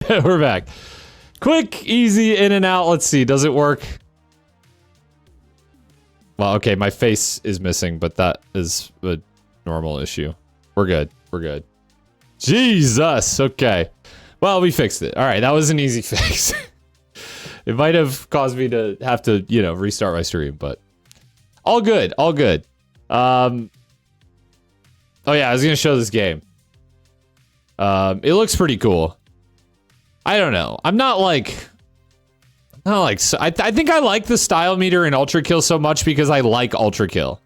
We're back. Quick, easy, in and out. Let's see. Does it work? Well, okay, my face is missing, but that is a normal issue. We're good. We're good. Jesus. Okay. Well, we fixed it. All right, that was an easy fix. It might have caused me to have to, you know, restart my stream, but all good. All good. Oh yeah, I was gonna show this game. It looks pretty cool. I don't know. I think I like the style meter in Ultra Kill so much because I like Ultra Kill.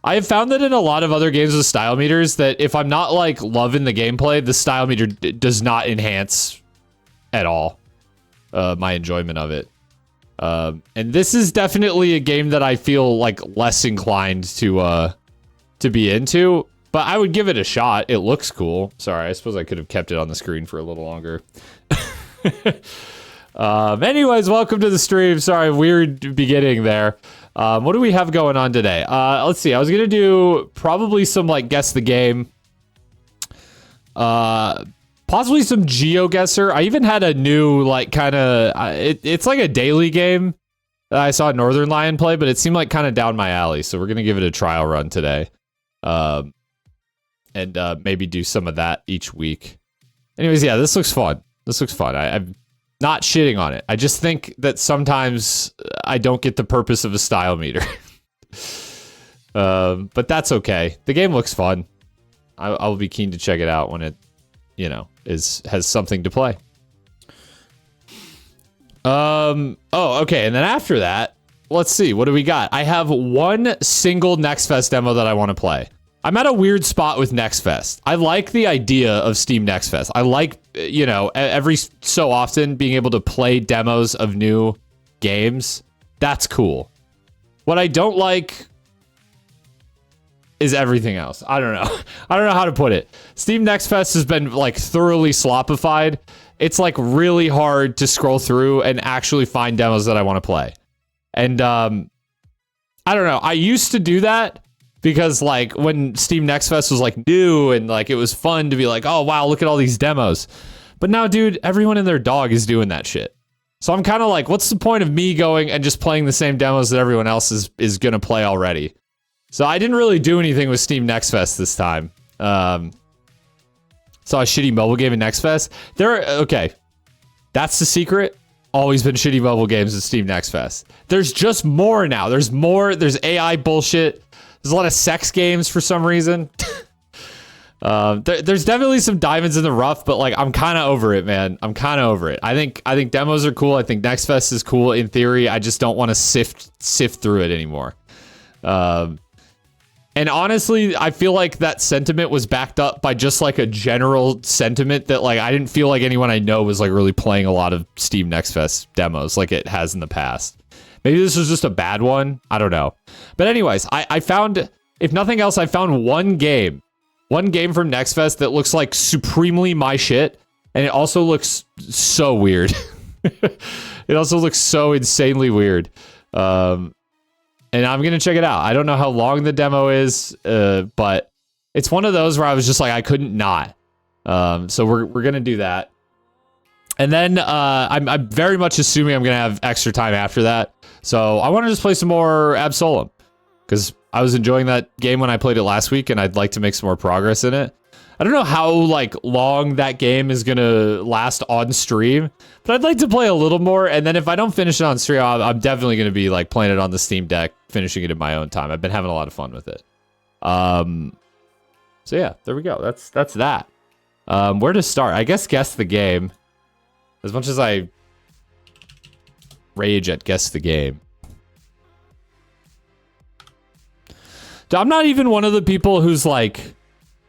I have found that in a lot of other games with style meters that if I'm not like loving the gameplay, the style meter does not enhance at all my enjoyment of it. And this is definitely a game that I feel like less inclined to be into, but I would give it a shot. It looks cool. Sorry, I suppose I could have kept it on the screen for a little longer. Anyways, welcome to the stream. Sorry, weird beginning there. What do we have going on today? Let's see. I was gonna do probably some like guess the game. Possibly some Geoguessr. I even had a new like kind of it's like a daily game that I saw Northern Lion play, but it seemed like kind of down my alley. So we're gonna give it a trial run today, and maybe do some of that each week. Anyways, yeah, this looks fun. This looks fun. I'm not shitting on it. I just think that sometimes I don't get the purpose of a style meter. But that's okay. The game looks fun. I'll be keen to check it out when it, you know, has something to play. Oh, okay. And then after that, let's see. What do we got? I have one single Next Fest demo that I want to play. I'm at a weird spot with Next Fest. I like the idea of Steam Next Fest. I like, you know, every so often being able to play demos of new games. That's cool. What I don't like is everything else. I don't know. I don't know how to put it. Steam Next Fest has been like thoroughly slopified. It's like really hard to scroll through and actually find demos that I want to play. And I don't know. I used to do that because like when Steam Next Fest was like new and like it was fun to be like, oh wow, look at all these demos. But now, dude, everyone and their dog is doing that shit. So I'm kind of like, what's the point of me going and just playing the same demos that everyone else is going to play already? So I didn't really do anything with Steam Next Fest this time. Saw a shitty mobile game in Next Fest. Okay. That's the secret. Always been shitty mobile games in Steam Next Fest. There's just more now. There's more. There's AI bullshit. There's a lot of sex games for some reason. There's definitely some diamonds in the rough, but like I'm kind of over it, man. I'm kind of over it. I think demos are cool. I think Next Fest is cool in theory. I just don't want to sift through it anymore. And honestly, I feel like that sentiment was backed up by just like a general sentiment that like I didn't feel like anyone I know was like really playing a lot of Steam Next Fest demos like it has in the past. Maybe this was just a bad one. I don't know. But anyways, I found, if nothing else, I found one game from Next Fest that looks like supremely my shit. And it also looks so weird. It also looks so insanely weird. And I'm going to check it out. I don't know how long the demo is, but it's one of those where I was just like, I couldn't not. So we're going to do that. And then I'm very much assuming I'm going to have extra time after that. So I want to just play some more Absolem because I was enjoying that game when I played it last week and I'd like to make some more progress in it. I don't know how like long that game is going to last on stream, but I'd like to play a little more. And then if I don't finish it on stream, I'm definitely going to be like playing it on the Steam Deck, finishing it in my own time. I've been having a lot of fun with it. So yeah, there we go. That's that. Where to start? I guess the game. As much as I rage at guess the game. Dude, I'm not even one of the people who's like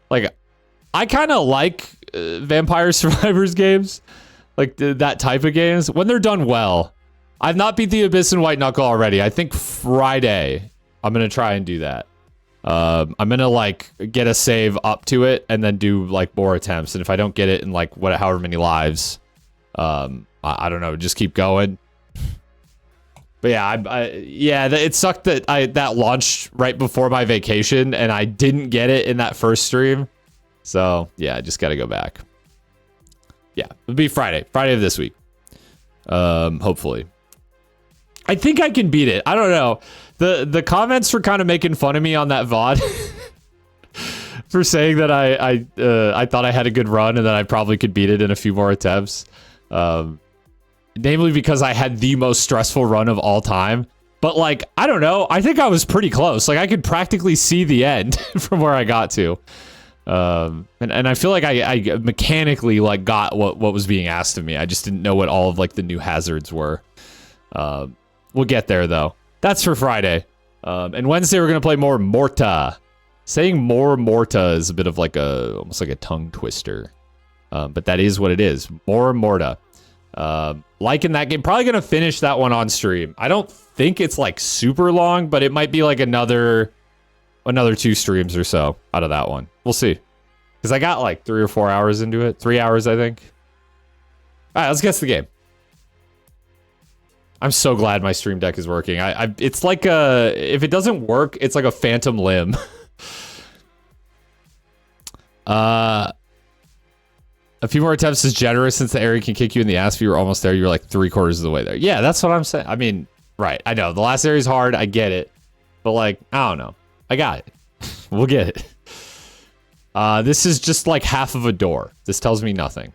I kind of like Vampire Survivors games, like that type of games when they're done well. I've not beat the Abyss and White Knuckle already. I think Friday I'm gonna try and do that. I'm gonna like get a save up to it and then do like more attempts. And if I don't get it in like however many lives, I don't know, just keep going. But yeah, it sucked that that launched right before my vacation and I didn't get it in that first stream. So yeah, I just got to go back. Yeah, it'll be Friday of this week. Hopefully. I think I can beat it. I don't know. The comments were kind of making fun of me on that VOD for saying that I thought I had a good run and that I probably could beat it in a few more attempts. Namely because I had the most stressful run of all time. But like, I don't know. I think I was pretty close. Like I could practically see the end from where I got to. And I feel like I mechanically like got what was being asked of me. I just didn't know what all of like the new hazards were. We'll get there though. That's for Friday. And Wednesday we're gonna play more Morta. Saying more Morta is a bit of like almost like a tongue twister. But that is what it is. More Morta. Liking that game. Probably gonna finish that one on stream. I don't think it's like super long, but it might be like another 2 streams or so out of that one. We'll see. Because I got like 3 or 4 hours into it. 3 hours, I think. All right, let's guess the game. I'm so glad my stream deck is working. It's like if it doesn't work, it's like a phantom limb. A few more attempts is generous since the area can kick you in the ass if you were almost there. You were like 3/4 of the way there. Yeah, that's what I'm saying. I mean, right. I know. The last area is hard. I get it. But like, I don't know. I got it. We'll get it. This is just like half of a door. This tells me nothing.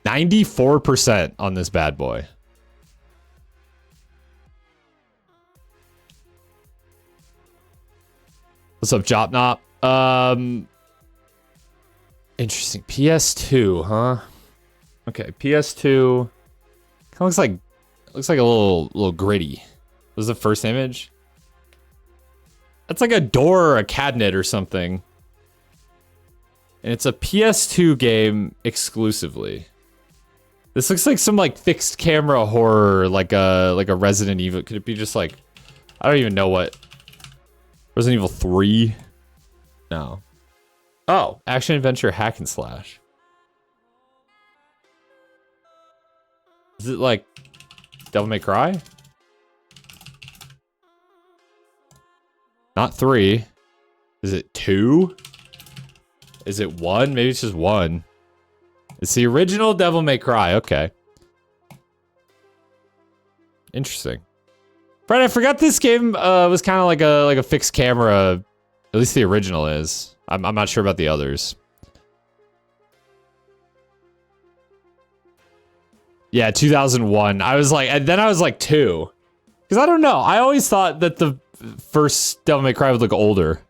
94% on this bad boy. What's up, Jopnop? Interesting. PS2, huh? Okay, PS2. Kind of looks like a little gritty. What was the first image? That's like a door or a cabinet or something. And it's a PS2 game exclusively. This looks like some like fixed camera horror, like a Resident Evil. Could it be just like, I don't even know what. Resident Evil 3? No. Oh, action adventure hack and slash. Is it like Devil May Cry? Not 3. Is it 2? Is it 1? Maybe it's just 1. It's the original Devil May Cry. Okay. Interesting. Right, I forgot this game was kind of like a fixed camera. At least the original is. I'm not sure about the others. Yeah, 2001. I was like, and then I was like 2. Because I don't know. I always thought that the first Devil May Cry would look older.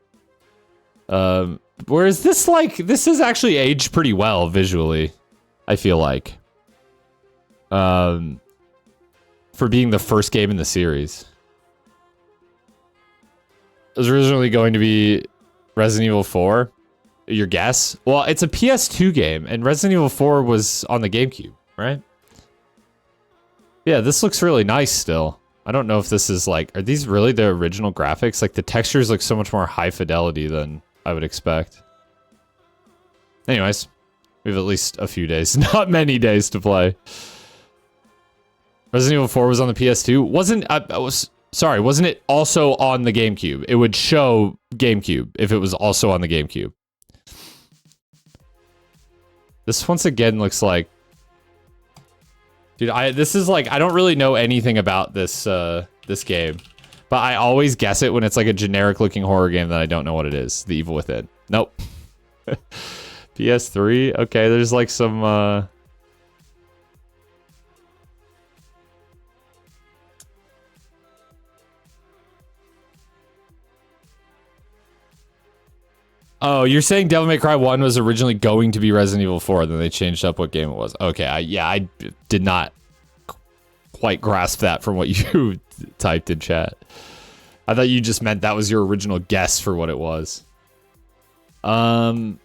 Whereas this is actually aged pretty well visually, I feel like. For being the first game in the series. It was originally going to be Resident Evil 4. Your guess? Well, it's a PS2 game, and Resident Evil 4 was on the GameCube, right? Yeah, this looks really nice still. I don't know if this is like, are these really the original graphics? Like the textures look so much more high fidelity than I would expect. Anyways, we have at least a few days, not many days to play. Resident Evil 4 was on the PS2. Wasn't it also on the GameCube? It would show GameCube if it was also on the GameCube. This once again looks like, dude, this is like, I don't really know anything about this this game, but I always guess it when it's like a generic looking horror game that I don't know what it is. The Evil Within. Nope. PS3. Okay, there's like some Oh, you're saying Devil May Cry 1 was originally going to be Resident Evil 4, then they changed up what game it was. Okay, I did not quite grasp that from what you typed in chat. I thought you just meant that was your original guess for what it was. Man,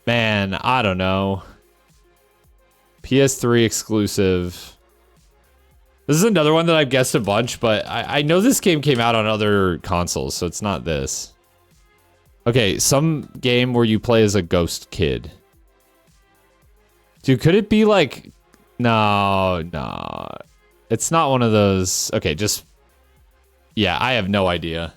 I don't know. PS3 exclusive. This is another one that I've guessed a bunch, but I know this game came out on other consoles, so it's not this. Okay, some game where you play as a ghost kid. Dude, could it be like... No. It's not one of those... Okay, just... Yeah, I have no idea.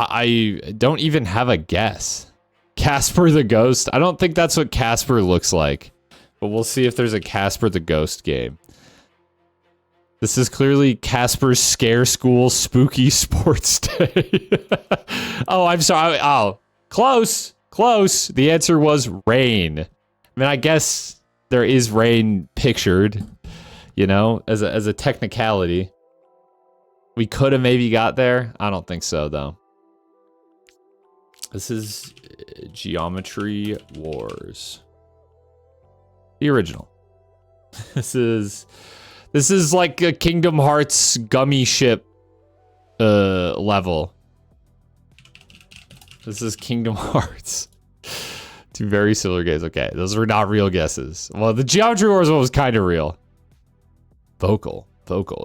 I don't even have a guess. Casper the Ghost. I don't think that's what Casper looks like. But we'll see if there's a Casper the Ghost game. This is clearly Casper's Scare School Spooky Sports Day. Oh, I'm sorry. Oh, close. Close. The answer was rain. I mean, I guess there is rain pictured, you know, as a technicality. We could have maybe got there. I don't think so, though. This is Geometry Wars. The original. This is like a Kingdom Hearts gummy ship level. This is Kingdom Hearts. Two very similar games. Okay, those were not real guesses. Well, the Geometry Wars one was kind of real. Vocal.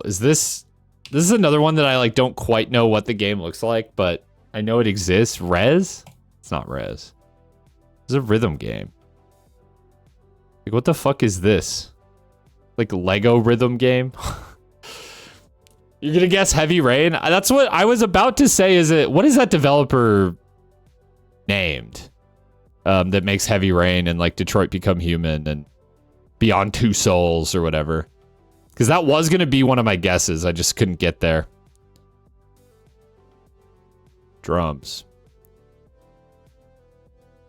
Is this is another one that I like don't quite know what the game looks like, but I know it exists. Rez? It's not Rez. It's a rhythm game. Like, what the fuck is this? Like Lego rhythm game? You're gonna guess Heavy Rain? That's what I was about to say. What is that developer named? That makes Heavy Rain and like Detroit Become Human and Beyond Two Souls or whatever. Because that was gonna be one of my guesses. I just couldn't get there. Drums.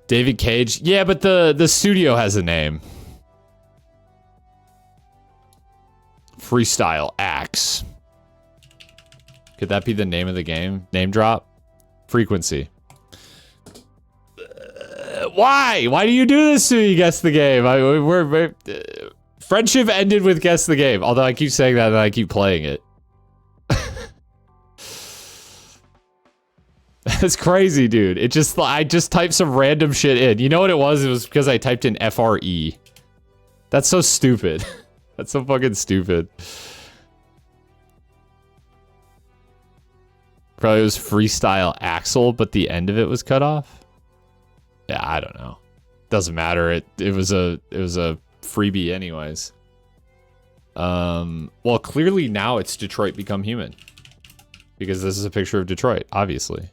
David Cage. Yeah, but the studio has a name. Freestyle Axe. Could that be the name of the game? Name drop? Frequency. Why? Why do you do this to me? Guess the game. Friendship ended with guess the game. Although I keep saying that and I keep playing it. That's crazy, dude. I just typed some random shit in. You know what it was? It was because I typed in FRE. That's so stupid. That's so fucking stupid. Probably was Freestyle Axel, but the end of it was cut off. Yeah, I don't know. Doesn't matter. It was a freebie anyways. Well, clearly now it's Detroit Become Human. Because this is a picture of Detroit, obviously.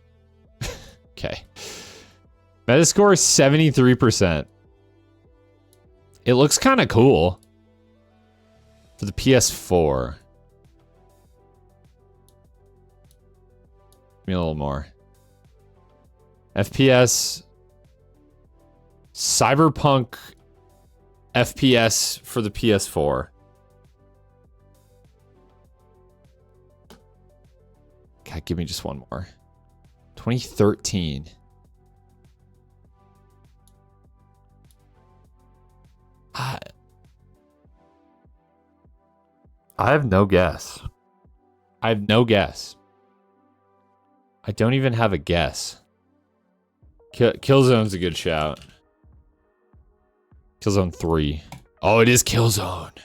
Okay. Metascore is 73%. It looks kind of cool. For the PS4. Give me a little more. FPS. Cyberpunk FPS for the PS4. God, give me just one more. 2013. I have no guess. I have no guess. I don't even have a guess. Killzone's a good shout. Killzone 3. Oh, it is Killzone.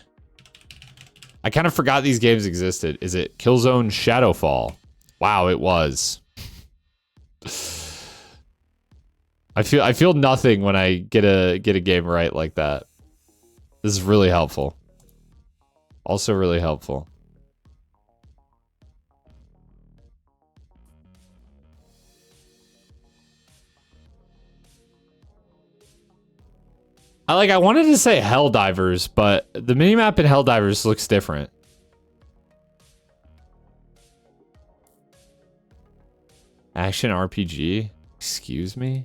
I kind of forgot these games existed. Is it Killzone Shadowfall? Wow, it was. I feel nothing when I get a game right like that. This is really helpful. Also really helpful. I wanted to say Helldivers, but the minimap in Helldivers looks different. Action RPG? Excuse me?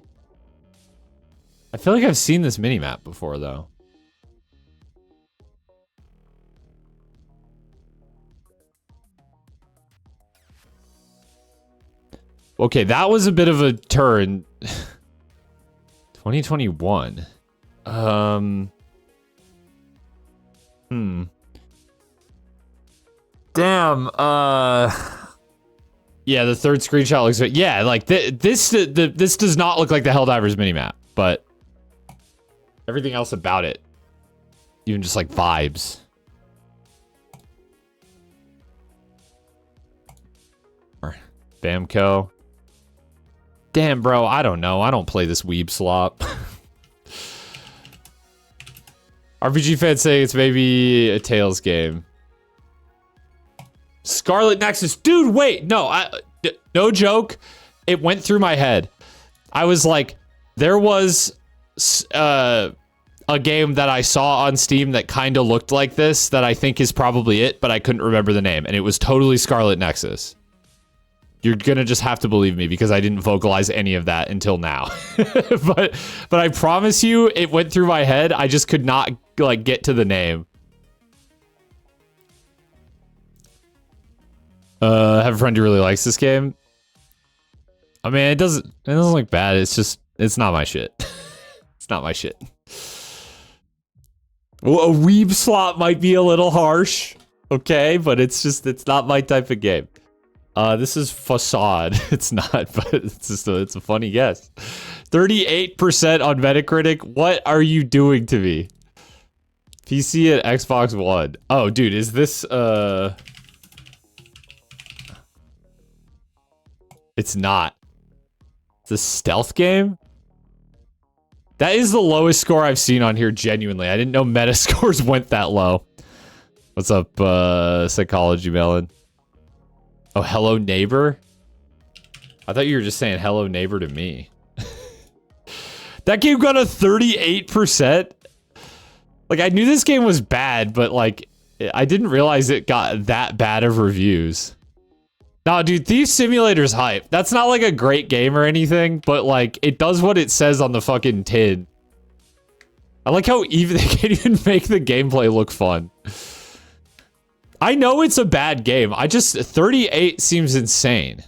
I feel like I've seen this minimap before, though. Okay, that was a bit of a turn. 2021. Damn, yeah, the third screenshot looks like, yeah, like this does not look like the Helldivers minimap, but everything else about it, even just like vibes. Bamco. Damn, bro, I don't know. I don't play this weeb slop. RPG fans say it's maybe a Tales game. Scarlet Nexus. Dude, wait. No, no joke. it went through my head. I was like, there was a game that I saw on Steam that kind of looked like this that I think is probably it, but I couldn't remember the name, and it was totally Scarlet Nexus. You're gonna just have to believe me because I didn't vocalize any of that until now. but I promise you, it went through my head. I just could not like get to the name. I have a friend who really likes this game. I mean, it doesn't look bad. It's just, it's not my shit. It's not my shit. Well, a weeb slot might be a little harsh, okay, but it's not my type of game. This is Facade. It's not, but it's a funny guess. 38% on Metacritic. What are you doing to me? PC and Xbox One. Oh, dude, is this It's not. It's a stealth game? That is the lowest score I've seen on here, genuinely. I didn't know meta scores went that low. What's up, Psychology Melon? Oh, hello neighbor? I thought you were just saying hello neighbor to me. That game got a 38%? Like, I knew this game was bad, but like, I didn't realize it got that bad of reviews. Nah, dude, Thief Simulator's hype. That's not like a great game or anything, but like, it does what it says on the fucking tin. I like how even they can't even make the gameplay look fun. I know it's a bad game. 38 seems insane.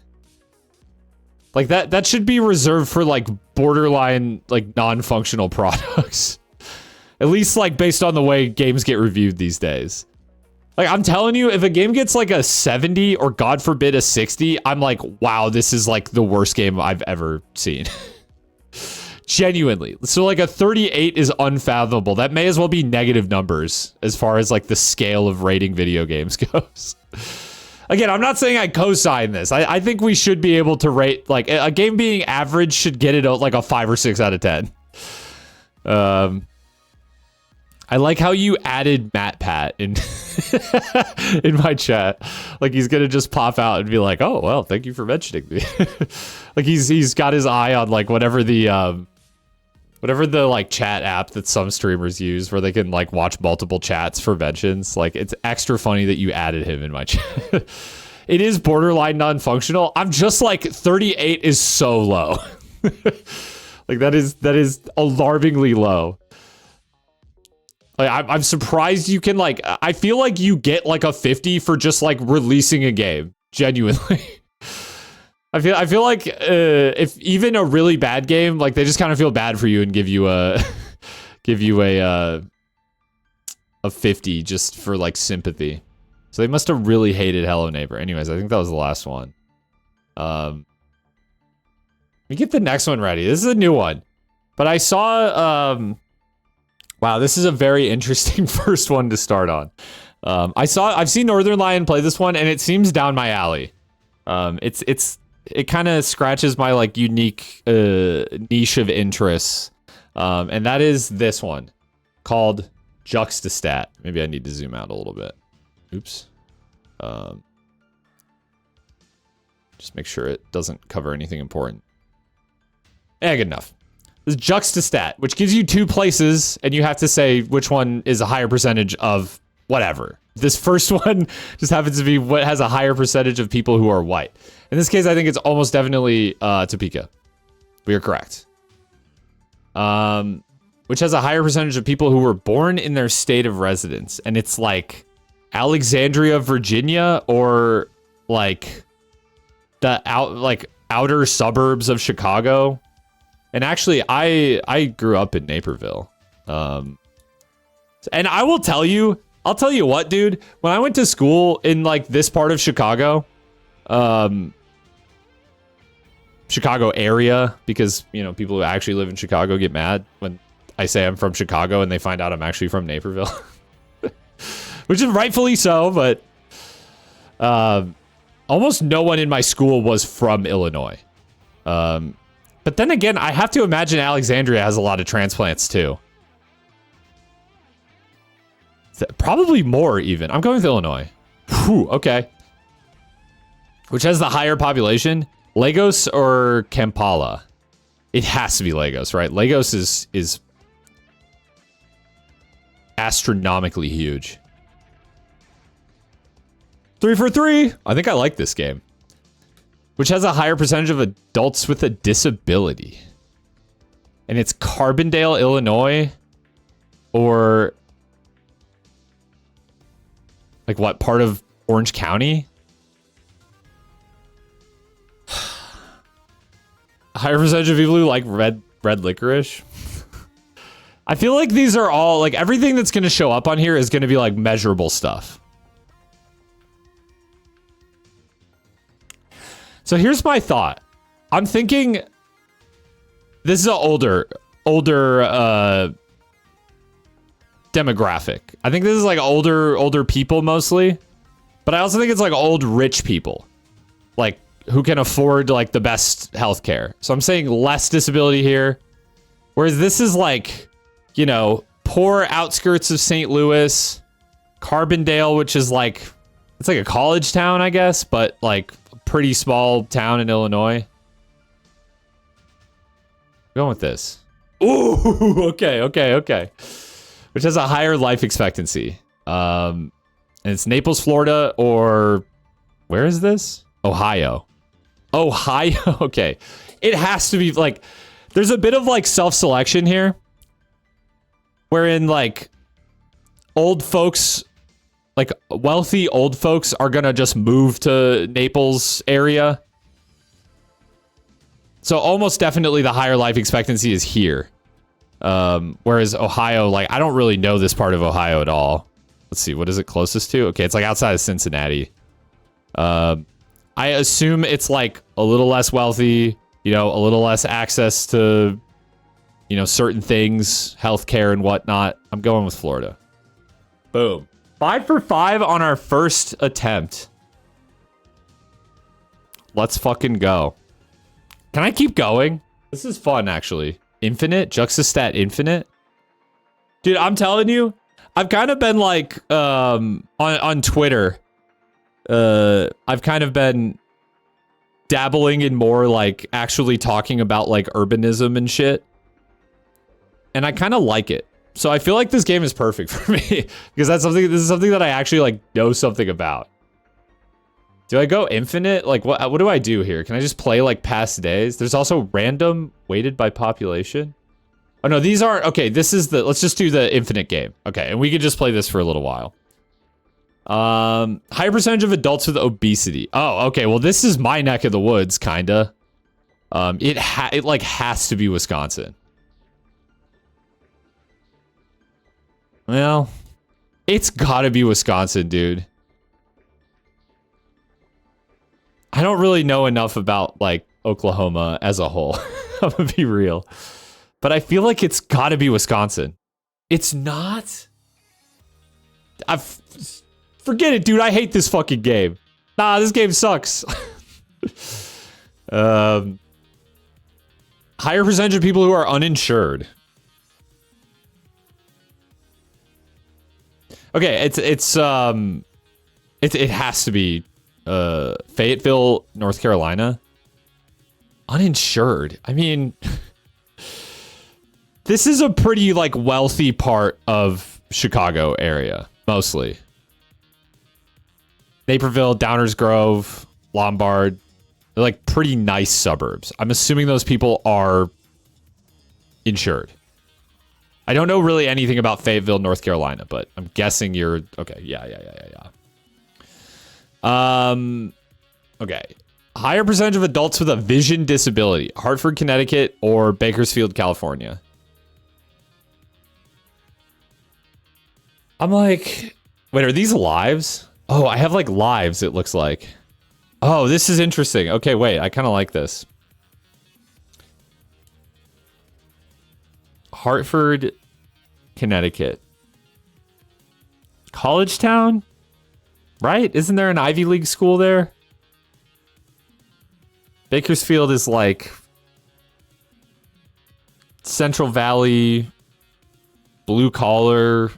Like that should be reserved for like borderline like non-functional products. At least like based on the way games get reviewed these days. Like I'm telling you, if a game gets like a 70 or God forbid a 60, I'm like, wow, this is like the worst game I've ever seen. Genuinely. So like a 38 is unfathomable. That may as well be negative numbers as far as like the scale of rating video games goes. Again, I'm not saying I co-sign this. I think we should be able to rate, like a game being average should get it like a 5 or 6 out of 10. I like how you added MatPat in in my chat. Like he's gonna just pop out and be like, "Oh well, thank you for mentioning me." Like he's got his eye on like whatever the like chat app that some streamers use where they can like watch multiple chats for mentions. Like it's extra funny that you added him in my chat. It is borderline non-functional. I'm just like 38 is so low. Like that is alarmingly low. Like, I'm surprised you can like, I feel like you get like a 50 for just like releasing a game. Genuinely. I feel like if even a really bad game, like they just kind of feel bad for you and give you a 50 just for like sympathy. So they must have really hated Hello Neighbor. Anyways, I think that was the last one. Let me get the next one ready. This is a new one. But I saw wow, this is a very interesting first one to start on. I've seen Northern Lion play this one and it seems down my alley. It kind of scratches my like unique niche of interests. And that is this one called Juxtastat. Maybe I need to zoom out a little bit. Oops. Just make sure it doesn't cover anything important. Yeah, good enough. This Juxtastat, which gives you 2 places, and you have to say which one is a higher percentage of whatever. This first one just happens to be what has a higher percentage of people who are white. In this case, I think it's almost definitely Topeka. We are correct. Which has a higher percentage of people who were born in their state of residence. And it's like Alexandria, Virginia, or like the outer suburbs of Chicago. And actually, I grew up in Naperville. And I will tell you, I'll tell you what, dude. When I went to school in like this part of Chicago, Chicago area, because, you know, people who actually live in Chicago get mad when I say I'm from Chicago and they find out I'm actually from Naperville. Which is rightfully so, but almost no one in my school was from Illinois. But then again, I have to imagine Alexandria has a lot of transplants too. Probably more even. I'm going with Illinois. Whew, okay. Which has the higher population. Lagos or Kampala? It has to be Lagos, right? Lagos is astronomically huge. 3 for 3. I think I like this game. Which has a higher percentage of adults with a disability. And it's Carbondale, Illinois. Or like what, part of Orange County? A higher percentage of people who like red licorice. I feel like these are all, like, everything that's going to show up on here is going to be like measurable stuff. So here's my thought. I'm thinking this is an older demographic. I think this is like older people mostly, but I also think it's like old rich people, like who can afford like the best healthcare. So I'm saying less disability here, whereas this is like, you know, poor outskirts of St. Louis, Carbondale, which is like, it's like a college town, I guess, but like a pretty small town in Illinois. Going with this. Ooh, okay. Which has a higher life expectancy. And it's Naples, Florida, or where is this? Ohio. Okay. It has to be like, there's a bit of like self-selection here. Wherein like old folks, like wealthy old folks are gonna just move to Naples area. So almost definitely the higher life expectancy is here. Whereas Ohio, like, I don't really know this part of Ohio at all. Let's see, what is it closest to? Okay, it's like outside of Cincinnati. I assume it's like a little less wealthy, you know, a little less access to, you know, certain things, healthcare and whatnot. I'm going with Florida. Boom. 5 for 5 on our first attempt. Let's fucking go. Can I keep going? This is fun, actually. Infinite? Juxtastat infinite? Dude, I'm telling you, I've kind of been like, on Twitter, I've kind of been dabbling in more like actually talking about like urbanism and shit. And I kind of like it. So I feel like this game is perfect for me because this is something that I actually like know something about. Do I go infinite? Like what do I do here? Can I just play like past days? There's also random weighted by population. Oh no, these aren't, okay, this is let's just do the infinite game. Okay, and we could just play this for a little while. Higher percentage of adults with obesity. Oh, okay, well this is my neck of the woods, kinda. It like has to be Wisconsin. Well, it's gotta be Wisconsin, dude. I don't really know enough about like Oklahoma as a whole. I'm gonna be real. But I feel like it's gotta be Wisconsin. It's not? Forget it, dude. I hate this fucking game. Nah, this game sucks. Higher percentage of people who are uninsured. Okay, it has to be Fayetteville, North Carolina. Uninsured. I mean, this is a pretty like wealthy part of Chicago area, mostly. Naperville, Downers Grove, Lombard. They're like pretty nice suburbs. I'm assuming those people are insured. I don't know really anything about Fayetteville, North Carolina, but I'm guessing you're okay. Yeah. Okay. Higher percentage of adults with a vision disability. Hartford, Connecticut, or Bakersfield, California. I'm like, wait, are these lives? Oh, I have like lives, it looks like. Oh, this is interesting. Okay, wait, I kind of like this. Hartford, Connecticut. College town? Right? Isn't there an Ivy League school there? Bakersfield is like Central Valley, blue collar.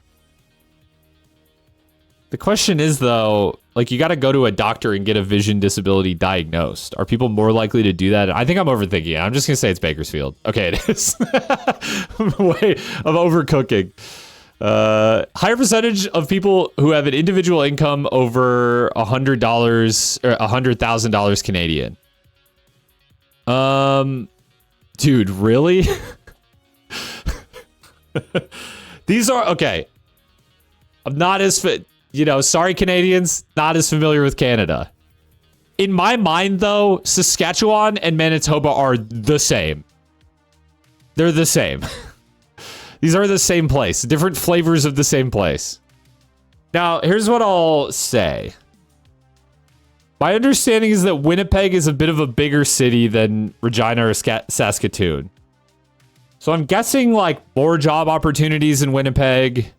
The question is, though, like, you got to go to a doctor and get a vision disability diagnosed. Are people more likely to do that? I think I'm overthinking it. I'm just going to say it's Bakersfield. Okay, it is. I'm overcooking. Higher percentage of people who have an individual income over $100 or $100,000 Canadian. Dude, really? These are okay. I'm not as fit. Sorry, Canadians, not as familiar with Canada. In my mind, though, Saskatchewan and Manitoba are the same. They're the same. These are the same place, different flavors of the same place. Now, here's what I'll say. My understanding is that Winnipeg is a bit of a bigger city than Regina or Saskatoon. So I'm guessing, like, more job opportunities in Winnipeg.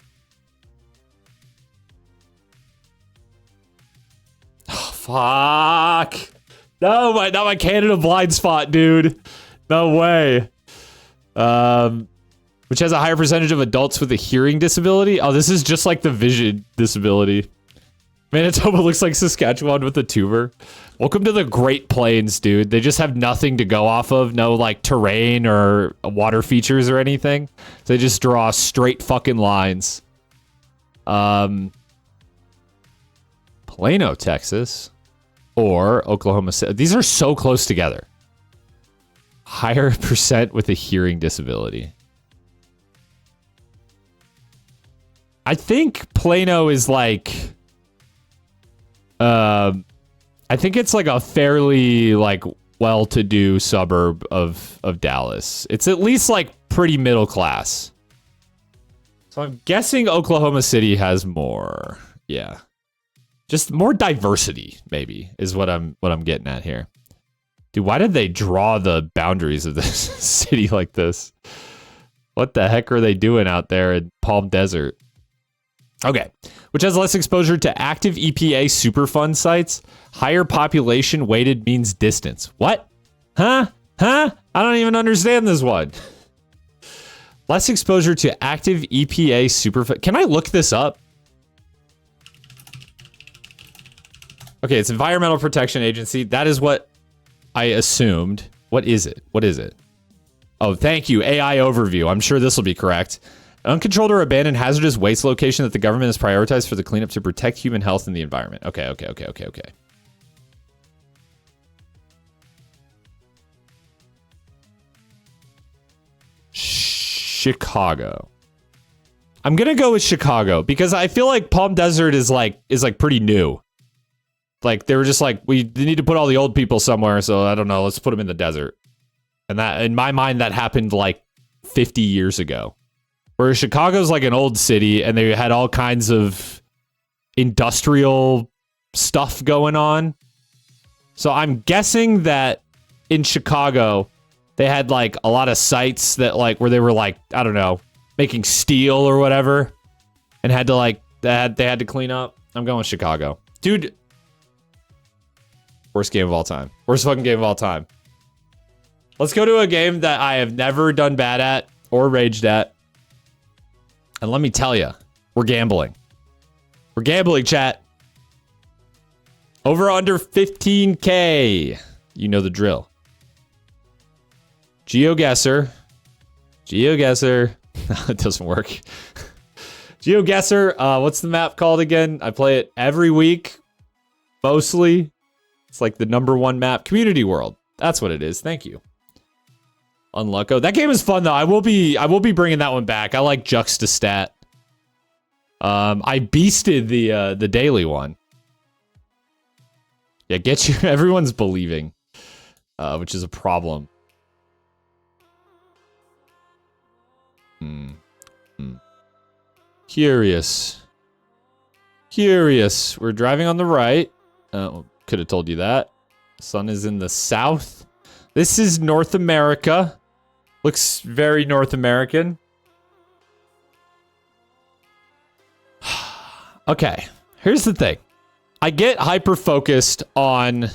Oh, fuck. No, not my Canada blind spot, dude. No way. Which has a higher percentage of adults with a hearing disability. Oh, this is just like the vision disability. Manitoba looks like Saskatchewan with a tumor. Welcome to the Great Plains, dude. They just have nothing to go off of. No, like, terrain or water features or anything. So they just draw straight fucking lines. Plano, Texas. Or Oklahoma City. These are so close together. Higher percent with a hearing disability. I think Plano is like... I think it's like a fairly like well-to-do suburb of Dallas. It's at least like pretty middle class. So I'm guessing Oklahoma City has more. Yeah. Just more diversity, maybe, is what I'm getting at here. Dude, why did they draw the boundaries of this city like this? What the heck are they doing out there in Palm Desert? Okay, which has less exposure to active EPA Superfund sites. Higher population weighted means distance. What? Huh? I don't even understand this one. Less exposure to active EPA Superfund. Can I look this up? Okay, it's Environmental Protection Agency. That is what I assumed. What is it? Oh, thank you. AI overview. I'm sure this will be correct. Uncontrolled or abandoned hazardous waste location that the government has prioritized for the cleanup to protect human health and the environment. Okay. Chicago. I'm gonna go with Chicago because I feel like Palm Desert is like pretty new. Like they were just like, we need to put all the old people somewhere, so I don't know, let's put them in the desert. And that, in my mind, that happened like 50 years ago. Whereas Chicago's like an old city and they had all kinds of industrial stuff going on. So I'm guessing that in Chicago, they had like a lot of sites that like where they were like, I don't know, making steel or whatever and had to like, they had to clean up. I'm going with Chicago. Dude, worst game of all time. Worst fucking game of all time. Let's go to a game that I have never done bad at or raged at. And let me tell you, we're gambling. We're gambling, chat. Over under 15K. You know the drill. Geoguessr. It doesn't work. Geoguessr. What's the map called again? I play it every week. Mostly. It's like the #1 map. Community World. That's what it is. Thank you. Unlucko. That game is fun though. I will be bringing that one back. I like Juxtastat. I beasted the daily one. Yeah, get you. Everyone's believing, which is a problem. Curious. We're driving on the right. Could have told you that. Sun is in the south. This is North America. Looks very North American. Okay, here's the thing. I get hyper-focused on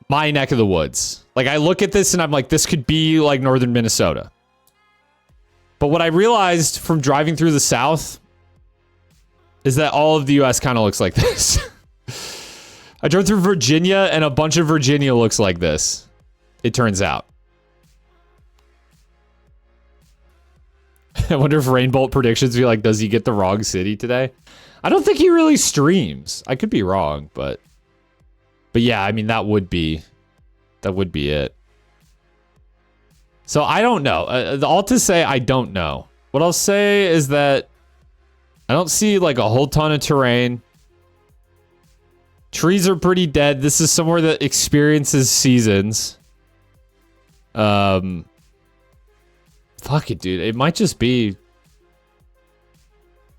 my neck of the woods. Like, I look at this and I'm like, this could be like northern Minnesota. But what I realized from driving through the south is that all of the US kind of looks like this. I drove through Virginia and a bunch of Virginia looks like this. It turns out. I wonder if Rainbolt predictions be like, does he get the wrong city today? I don't think he really streams. I could be wrong, but yeah, I mean, that would be it. So I don't know. All to say, I don't know. What I'll say is that I don't see like a whole ton of terrain. Trees are pretty dead. This is somewhere that experiences seasons. Fuck it, dude. It might just be...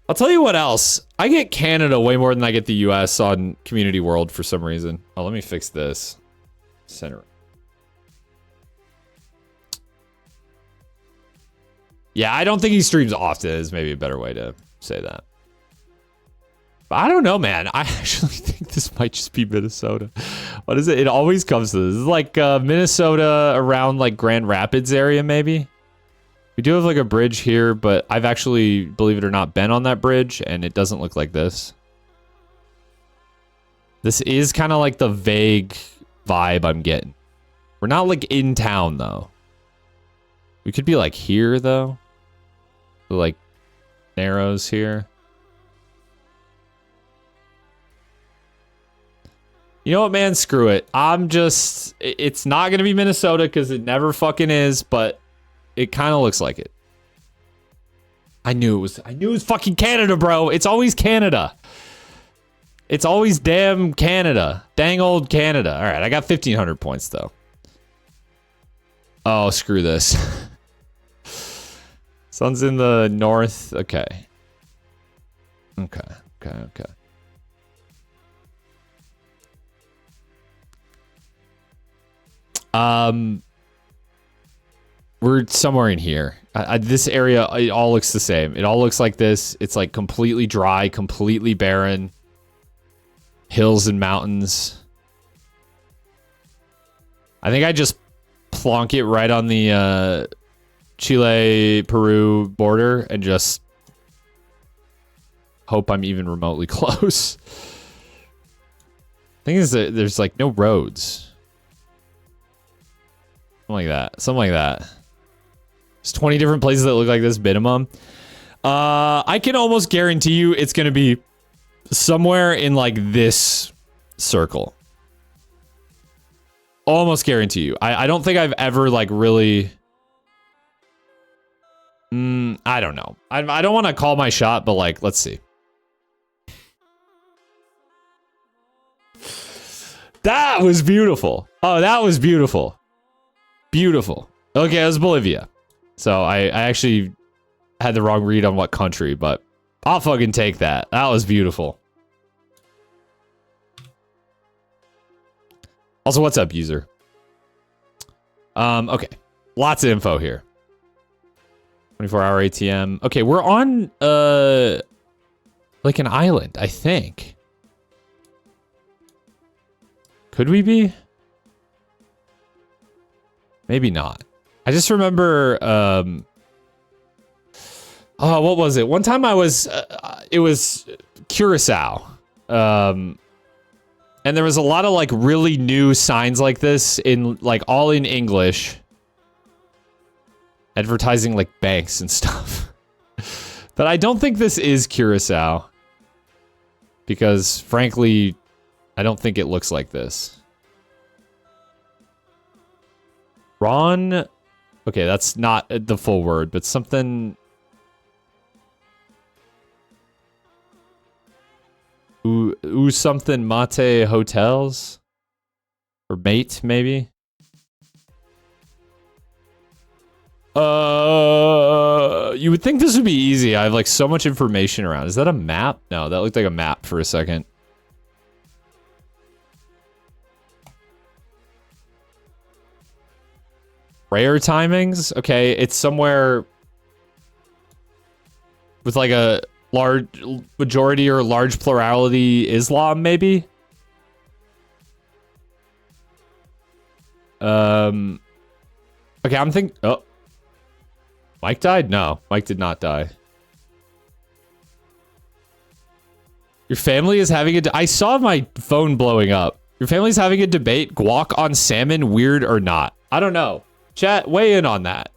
I'll tell you what else. I get Canada way more than I get the US on Community World for some reason. Oh, let me fix this. Center. Yeah, I don't think he streams often is maybe a better way to say that. But I don't know, man. I actually think this might just be Minnesota. What is it? It always comes to this. It's like Minnesota around like Grand Rapids area, maybe. We do have like a bridge here, but I've actually, believe it or not, been on that bridge and it doesn't look like this. This is kind of like the vague vibe I'm getting. We're not like in town though. We could be like here though. Like Narrows here. You know what, man? Screw it. It's not going to be Minnesota because it never fucking is, but it kind of looks like it. I knew it was fucking Canada, bro. It's always Canada. It's always damn Canada. Dang old Canada. All right, I got 1,500 points, though. Oh, screw this. Sun's in the north. Okay. Okay. We're somewhere in here. This area, it all looks the same. It all looks like this. It's like completely dry, completely barren. Hills and mountains. I think I just plonk it right on the Chile-Peru border and just hope I'm even remotely close. Thing is that there's like no roads. Something like that. There's 20 different places that look like this minimum. I can almost guarantee you it's going to be somewhere in like this circle. Almost guarantee you. I don't think I've ever like really... I don't know. I don't want to call my shot, but like, let's see. That was beautiful. Oh, that was beautiful. Beautiful. Okay, it was Bolivia. So I actually had the wrong read on what country, but I'll fucking take that. That was beautiful. Also, what's up, user? Okay. Lots of info here. 24-hour ATM. Okay, we're on like an island, I think. Could we be? Maybe not. I just remember, oh, what was it? One time I was, it was Curacao. And there was a lot of like really new signs like this in like all in English. Advertising like banks and stuff. But I don't think this is Curacao. Because frankly, I don't think it looks like this. Ron, okay, that's not the full word, but something. Ooh, something mate hotels? Or mate, maybe? You would think this would be easy. I have like so much information around. Is that a map? No, that looked like a map for a second. Prayer timings? Okay, it's somewhere with like a large majority or large plurality Islam, maybe? Okay, I'm thinking... Oh. Mike died? No, Mike did not die. Your family is having a... I saw my phone blowing up. Your family's having a debate. Guac on salmon, weird or not? I don't know. Chat, weigh in on that.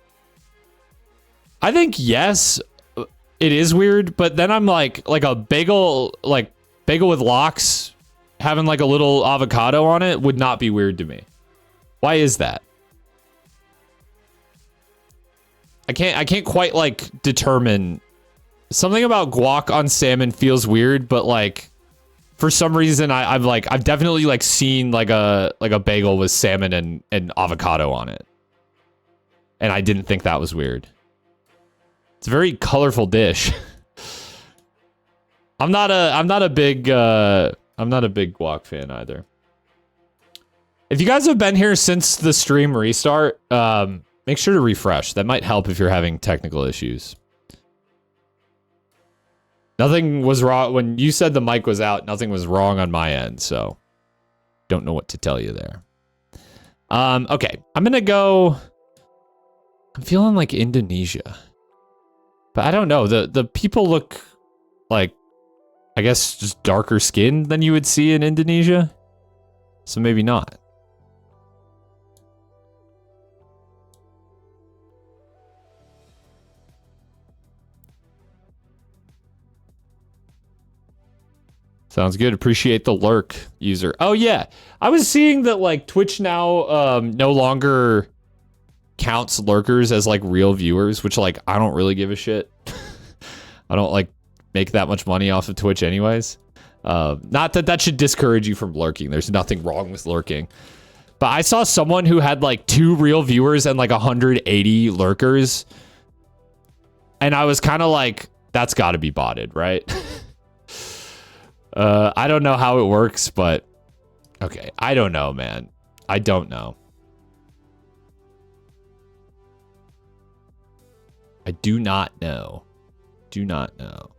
I think yes, it is weird, but then I'm like a bagel, bagel with lox, having like a little avocado on it would not be weird to me. Why is that? I can't quite like determine. Something about guac on salmon feels weird, but like for some reason I've definitely like seen like a bagel with salmon and avocado on it. And I didn't think that was weird. It's a very colorful dish. I'm not a big guac fan either. If you guys have been here since the stream restart, make sure to refresh. That might help if you're having technical issues. Nothing was wrong when you said the mic was out. Nothing was wrong on my end, so don't know what to tell you there. Okay, I'm gonna go. I'm feeling like Indonesia, but I don't know. The people look like, I guess, just darker skinned than you would see in Indonesia, so maybe not. Sounds good. Appreciate the lurk, user. Oh yeah, I was seeing that like Twitch now no longer counts lurkers as like real viewers, which like I don't really give a shit. I don't like make that much money off of Twitch anyways. Not that that should discourage you from lurking. There's nothing wrong with lurking. But I saw someone who had like 2 real viewers and like 180 lurkers. And I was kind of like, that's got to be botted, right? I don't know how it works, but okay. I don't know, man. I don't know. I do not know. Do not know.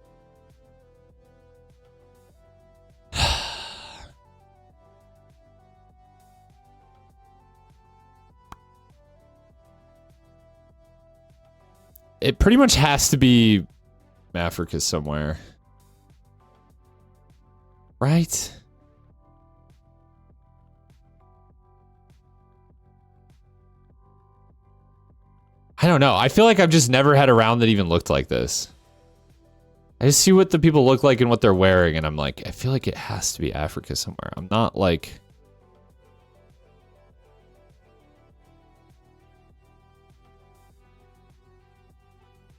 It pretty much has to be Africa somewhere. Right? I don't know. I feel like I've just never had a round that even looked like this. I just see what the people look like and what they're wearing, and I'm like, I feel like it has to be Africa somewhere. I'm not like...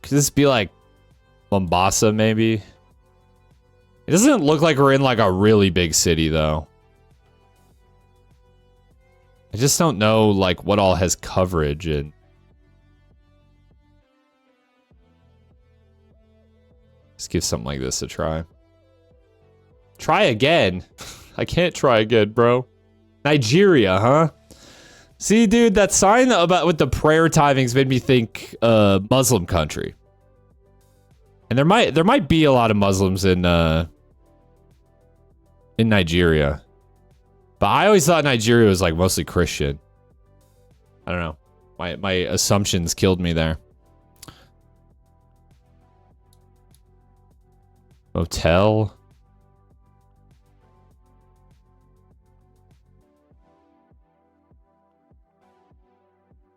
Could this be like Mombasa, maybe? It doesn't look like we're in like a really big city, though. I just don't know like what all has coverage and... Let's give something like this a try. Try again? I can't try again, bro. Nigeria, huh? See, dude, that sign about with the prayer timings made me think Muslim country. And there might be a lot of Muslims in Nigeria. But I always thought Nigeria was like mostly Christian. I don't know. My assumptions killed me there. Motel.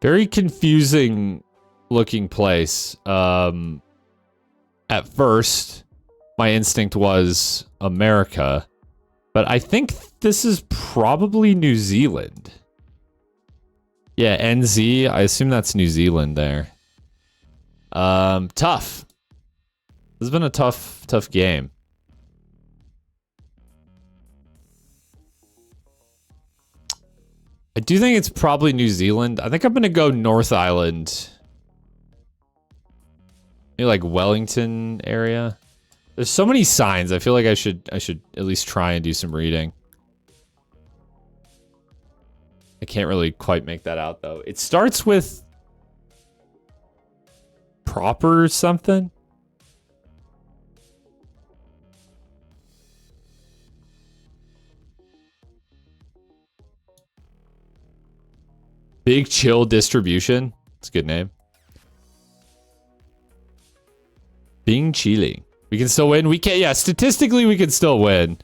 Very confusing looking place. At first, my instinct was America, but I think this is probably New Zealand. Yeah, NZ. I assume that's New Zealand there. Tough. This has been a tough game. I do think it's probably New Zealand. I think I'm gonna go North Island. Maybe like Wellington area. There's so many signs. I feel like I should at least try and do some reading. I can't really quite make that out though. It starts with proper something. Big Chill Distribution. It's a good name. Bing Chile. We can still win. We can't. Yeah, statistically, we can still win.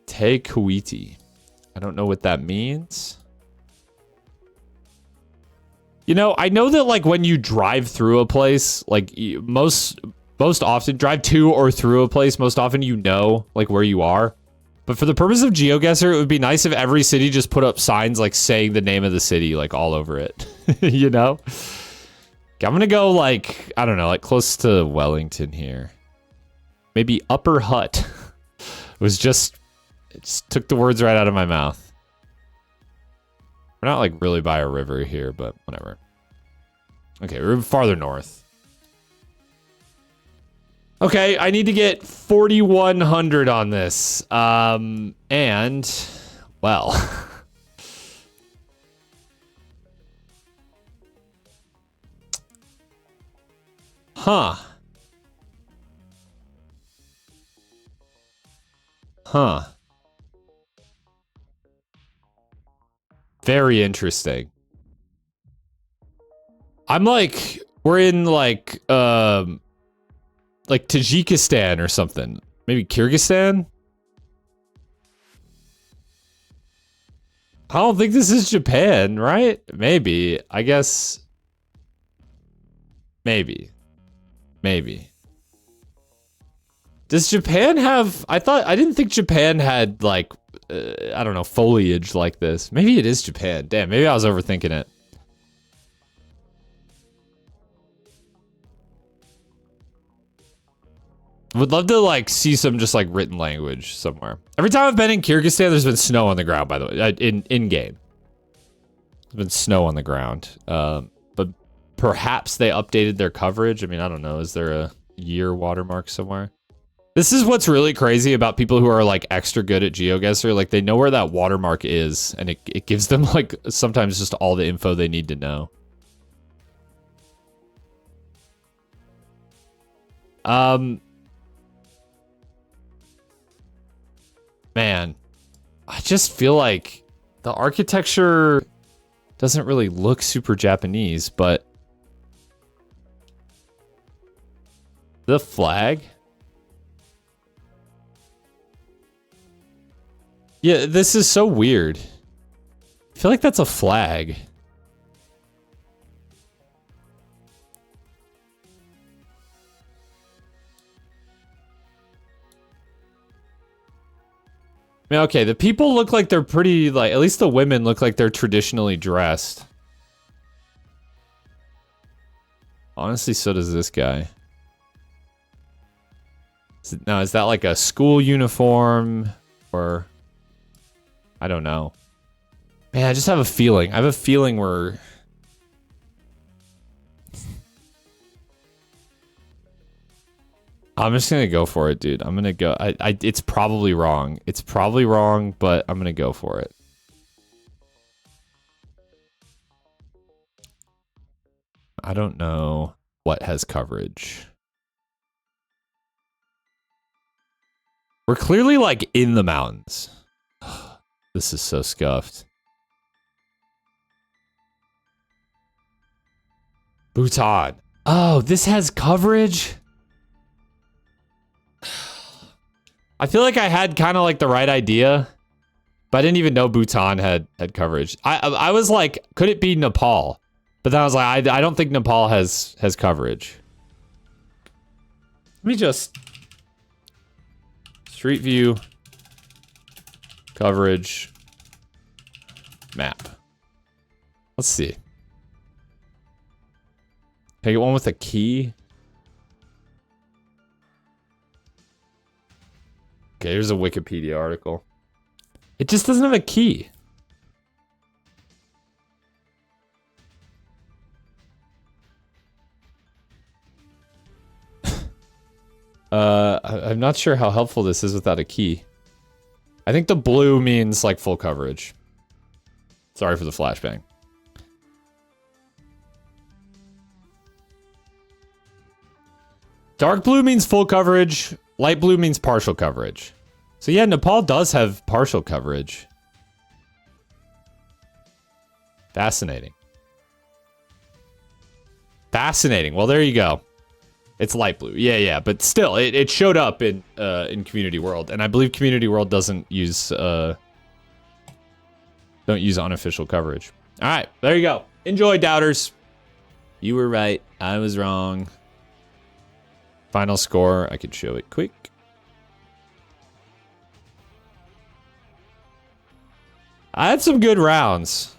Te Kuiti. I don't know what that means. You know, I know that like when you drive through a place, like most often drive to or through a place, most often you know like where you are. But for the purpose of Geoguessr, it would be nice if every city just put up signs like saying the name of the city like all over it. You know? Okay, I'm gonna go like, I don't know, like close to Wellington here. Maybe Upper Hutt. It just took the words right out of my mouth. We're not like really by a river here, but whatever. Okay, we're farther north. Okay, I need to get 4,100 on this. And, well. Huh. Huh. Very interesting. I'm like, we're in like Tajikistan or something. Maybe Kyrgyzstan? I don't think this is Japan, right? Maybe. I guess. Maybe. Does Japan have... I didn't think Japan had like, I don't know, foliage like this. Maybe it is Japan. Damn, maybe I was overthinking it. Would love to like see some just like written language somewhere. Every time I've been in Kyrgyzstan, there's been snow on the ground, by the way, in game. There's been snow on the ground. But perhaps they updated their coverage. I mean, I don't know. Is there a year watermark somewhere? This is what's really crazy about people who are like extra good at Geoguessr. Like they know where that watermark is, and it gives them like sometimes just all the info they need to know. Man, I just feel like the architecture doesn't really look super Japanese, but the flag? Yeah, this is so weird. I feel like that's a flag. I mean, okay, the people look like they're pretty, like, at least the women look like they're traditionally dressed. Honestly, so does this guy. Now, is that like a school uniform? Or... I don't know. Man, I just have a feeling. I have a feeling we're... I'm just gonna go for it, dude. I'm gonna go. It's probably wrong. It's probably wrong, but I'm gonna go for it. I don't know what has coverage. We're clearly like in the mountains. This is so scuffed. Bhutan. Oh, this has coverage? I feel like I had kind of like the right idea, but I didn't even know Bhutan had coverage. I was like, could it be Nepal? But then I was like, I don't think Nepal has coverage. Let me just... Street view. Coverage. Map. Let's see. Can I get one with a key? Okay, here's a Wikipedia article. It just doesn't have a key. I'm not sure how helpful this is without a key. I think the blue means like full coverage. Sorry for the flashbang. Dark blue means full coverage. Light blue means partial coverage. So yeah, Nepal does have partial coverage. Fascinating. Fascinating. Well, there you go. It's light blue. Yeah, but still, it showed up in Community World, and I believe Community World don't use unofficial coverage. All right, there you go. Enjoy, doubters. You were right. I was wrong. Final score. I could show it quick. I had some good rounds.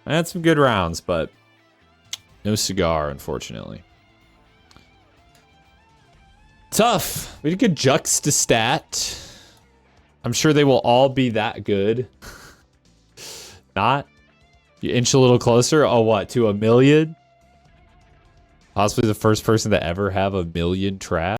But no cigar, unfortunately. Tough. We did a good Juxtastat. I'm sure they will all be that good. Not? You inch a little closer? Oh, what? To 1 million? Possibly the first person to ever have 1 million traps?